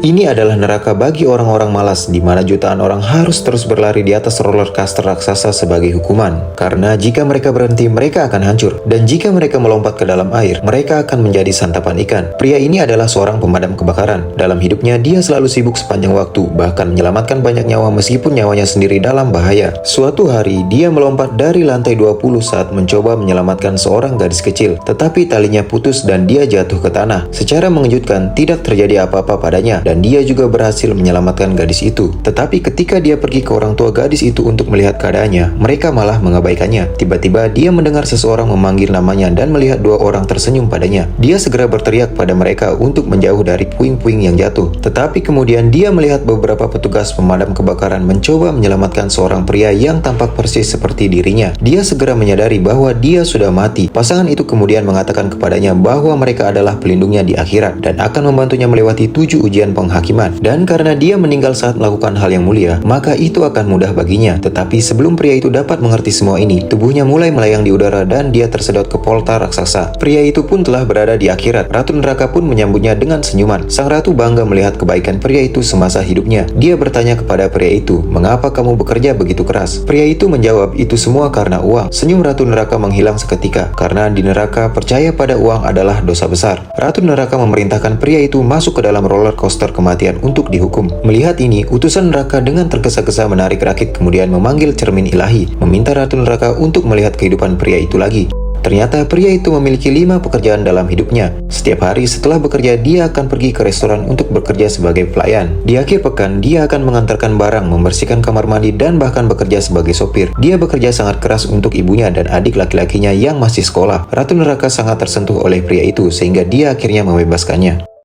Ini adalah neraka bagi orang-orang malas, di mana jutaan orang harus terus berlari di atas roller coaster raksasa sebagai hukuman. Karena jika mereka berhenti, mereka akan hancur. Dan jika mereka melompat ke dalam air, mereka akan menjadi santapan ikan. Pria ini adalah seorang pemadam kebakaran. Dalam hidupnya, dia selalu sibuk sepanjang waktu, bahkan menyelamatkan banyak nyawa meskipun nyawanya sendiri dalam bahaya. Suatu hari, dia melompat dari lantai 20 saat mencoba menyelamatkan seorang gadis kecil. Tetapi talinya putus dan dia jatuh ke tanah. Secara mengejutkan, tidak terjadi apa-apa padanya. Dan dia juga berhasil menyelamatkan gadis itu. Tetapi ketika dia pergi ke orang tua gadis itu untuk melihat keadaannya, mereka malah mengabaikannya. Tiba-tiba dia mendengar seseorang memanggil namanya dan melihat dua orang tersenyum padanya. Dia segera berteriak pada mereka untuk menjauh dari puing-puing yang jatuh. Tetapi kemudian dia melihat beberapa petugas pemadam kebakaran mencoba menyelamatkan seorang pria yang tampak persis seperti dirinya. Dia segera menyadari bahwa dia sudah mati. Pasangan itu kemudian mengatakan kepadanya bahwa mereka adalah pelindungnya di akhirat dan akan membantunya melewati 7 ujian penghakiman. Dan karena dia meninggal saat melakukan hal yang mulia, maka itu akan mudah baginya. Tetapi sebelum pria itu dapat mengerti semua ini, tubuhnya mulai melayang di udara dan dia tersedot ke poltar raksasa. Pria itu pun telah berada di akhirat. Ratu neraka pun menyambutnya dengan senyuman. Sang ratu bangga melihat kebaikan pria itu semasa hidupnya. Dia bertanya kepada pria itu, "Mengapa kamu bekerja begitu keras?" Pria itu menjawab, "Itu semua karena uang." Senyum ratu neraka menghilang seketika, karena di neraka percaya pada uang adalah dosa besar. Ratu neraka memerintahkan pria itu masuk ke dalam roller coaster kematian untuk dihukum. Melihat ini, utusan neraka dengan tergesa-gesa menarik rakit kemudian memanggil cermin ilahi, meminta ratu neraka untuk melihat kehidupan pria itu lagi. Ternyata pria itu memiliki 5 pekerjaan dalam hidupnya. Setiap hari setelah bekerja, dia akan pergi ke restoran untuk bekerja sebagai pelayan. Di akhir pekan, dia akan mengantarkan barang, membersihkan kamar mandi, dan bahkan bekerja sebagai sopir. Dia bekerja sangat keras untuk ibunya dan adik laki-lakinya yang masih sekolah. Ratu neraka sangat tersentuh oleh pria itu, sehingga dia akhirnya membebaskannya.